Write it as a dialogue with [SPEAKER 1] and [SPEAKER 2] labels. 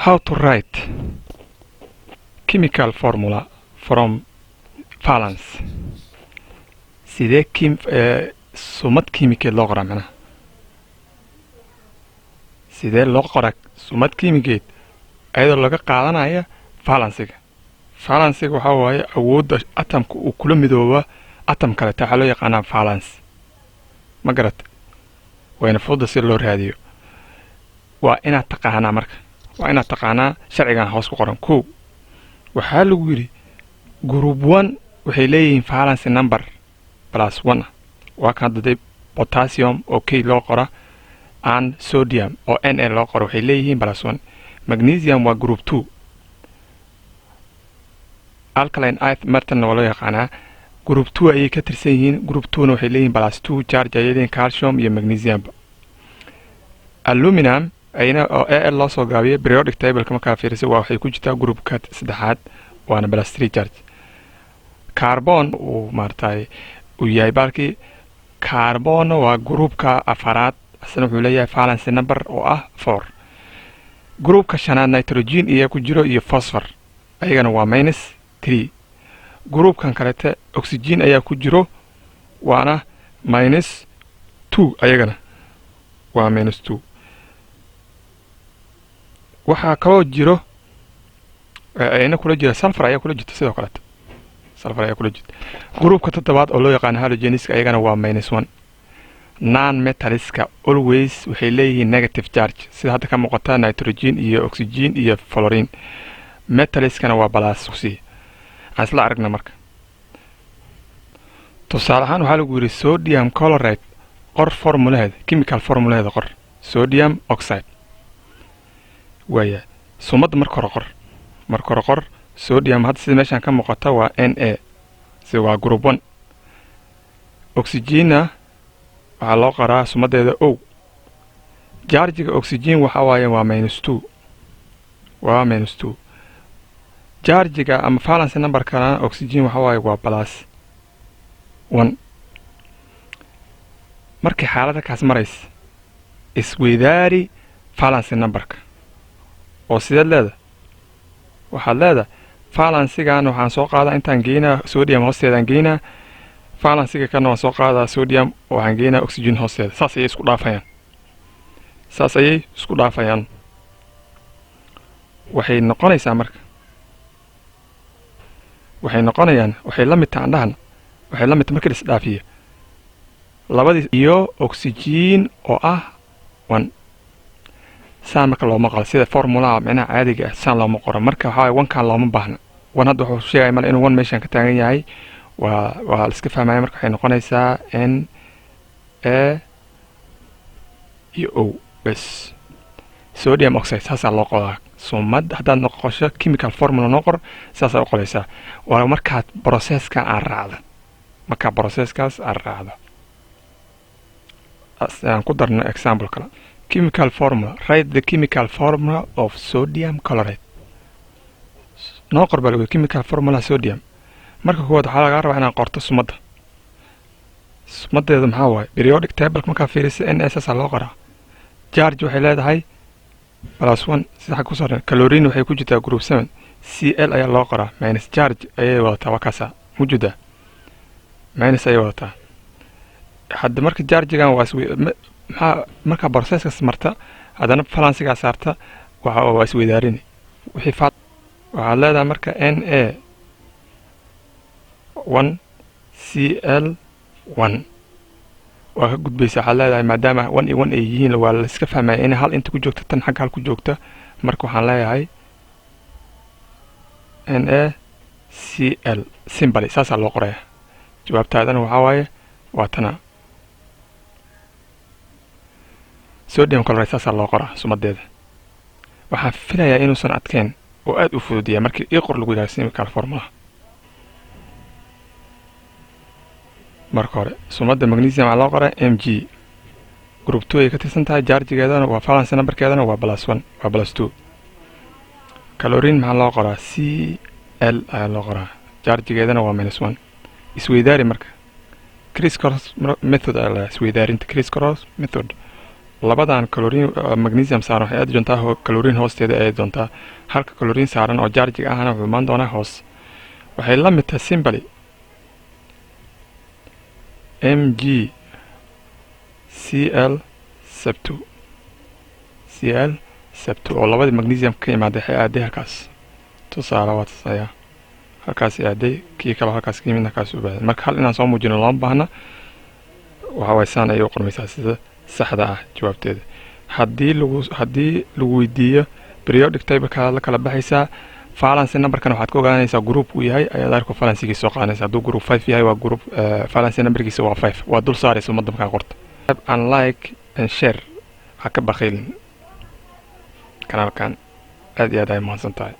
[SPEAKER 1] How to write chemical formula from valence. sidee sumad kiimikeed loo qoraa macnaha sidee loo qoraa sumad kiimikeed ayadoo laga qaadanaya valensiga waxa waaye awoodda atomka uu kula midooba atom kale waxaa loo yaqaanaa valence ma garat wayna fudud si loo raadiyo waa inaad taqaanaa marka waa inaad taqaanaa sharcigan hoos ku qoran kow waxaa lagu yidhi group 1 waxay leeyihiin valence number +1 waa kan daday potassium oo K loo qora and sodium oo Na loo qoro waxay leeyihiin +1 magnesium waa group 2 alkaline earth martin oo loo yaqaanaa group 2 ayay ka tirsan yihiin group 2 waxay leeyihiin +2 charge ay leeyihiin calcium iyo magnesium aluminum ayna oo Al loo soo gaabiyay periodic table kama ka fiirsay waxay ku jirtaa groupka saddexaad waana +3 charge carbon oo maartay uu yahay balki carbon waa groupka afaraad asna wuxuu leeyahay valence number oo ah 4 groupka shanaad nitrogen iyo ku jiro iyo phosphor ayagana waa -3 groupkan kale oxygen ayaa ku jiro waana -2 ayagana waa -2 waxa kaloo jiro ayna kula jira sulfur ayaa kula jirta sidoo kale sulfur ayaa kula jirta groupka toddobaad oo loo yaqaan halogeniska ayagana waa -1 non metalliska always waxay leeyihiin negative charge sida hadda ka muuqata nitrogen iyo oxygen iyo fluorine metalliskana waa +6 asla aragna marka tusaale ahaan waxaa lagu yiri sodium chloride qor formulaheeda chemical formulaheeda qor sodium oxide waya sumad marka hore qor sodium hadda sida meeshan ka muuqata waa Na si waa group 1 oxygen waxaa loo qoraa sumadeeda O charge-ga oxygen waxa waaye waa -2 waa -2 charge-ga ama valence number kana oxygen waxa waaye waa +1 markii xaaladda kaas maraysa isweydaari valence numberka oo sideed leedahay waxaad leedahay valensigan waxaan soo qaadaa intaan geynaa sodium hoosteedaan geynaa valensiga kana waan soo qaadaa sodium waxaan geynaa oxygen hoosteeda saas ayay isku dhaafayaan waxay noqonaysaa marka waxay la mid tahay andhahan waxay la mid markii la isdhaafiyo labadii iyo oxygen oo ah 1 saan marka looma qoro sida formula macnaha caadiga ah saan looma qoro marka waxa 1 kan looma baahna 1 hadda wuxuu sheegay mal inuu 1 meeshan ka taagan yahay waa la iska fahmaya marka waxay noqonaysaa N A iyo O bas sodium oxide saas loo qoraa sumad haddaad noqosho chemical formula noo qor saas u qoraysaa waa markaad processka aan raacdo aan ku darno example kale chemical formula write the chemical formula of sodium chloride noo qor bal chemical formula sodium marka koowaad waxaa laga rabaa inaad qorto sumadeeda maxaa waaye periodic table markaa fiirisa NS loo qoraa charge waxay leedahay +1 sida xag ku soo chlorine waxay ku jirtaa group 7 Cl ayaa loo qoraa minus charge ayay wadataa wakasa mujuda minus ayay wadataa hadda marka charge-gan waa maxaa marka processka marta hadana valensiga saarta waa isweydaarini wixii waxaa leedahay marka Na 1 Cl 1 waa ka gudbaysa waxaa leedahay maadaama 1 iyo 1 ay yihiin waa la iska fahmaya in hal inta ku joogta tan xag hal ku joogta marka waxaan leeyahay NaCl simple saasa loo qoraya jawaabtaadana waxaa waaye waa tana sodium chloride saasa loo qoraa sumadeeda waxaan filayaa inuusan adkeen oo aad u fudud yahay markii ii qor lagu yiraahdo chemical formula marka hore sumada magnesium aan loo qoraa Mg group 2 ay ka tirsan tahay charge-geedana waa valence numberkeedana waa +1 waa +2 chlorine maxaa loo qoraa Cl ayaa loo qoraa charge-geedana waa -1 isweydaari marka criss cross method ayaa la isweydaarinta criss cross method labadan chlorine magnesium saaran waxay aadi doontaa chlorine hoosteeda ay doontaa halka chlorine saaran oo charge ahna wuxuu imaan doonaa hoos waxay la mid tahay simply mg cl oo labadii magnesium ka imaaday waxay aaday halkaas tusaale waa tusaya halkaas aaday kii kale halkaas ka yimid halkaas u baaday marka hal inaan soo muujino lama baahna waxa way saan ay u qormaysaa sida saxda ah jawaabteeda haddii lagu weydiiyo periodic table la kala baxaysaa valence numberkan waxaad ka ogaanaysaa group uu yahay ayaad arko valencegiisa soo qaadanaysaa hadduu group 5 yahay waa group valence numberkiisa waa 5 waa dul saaraysa ummadda markaa qorta and like and share ha ka bakhiilin kanaalkan aad iyo aad ay mahadsan tahay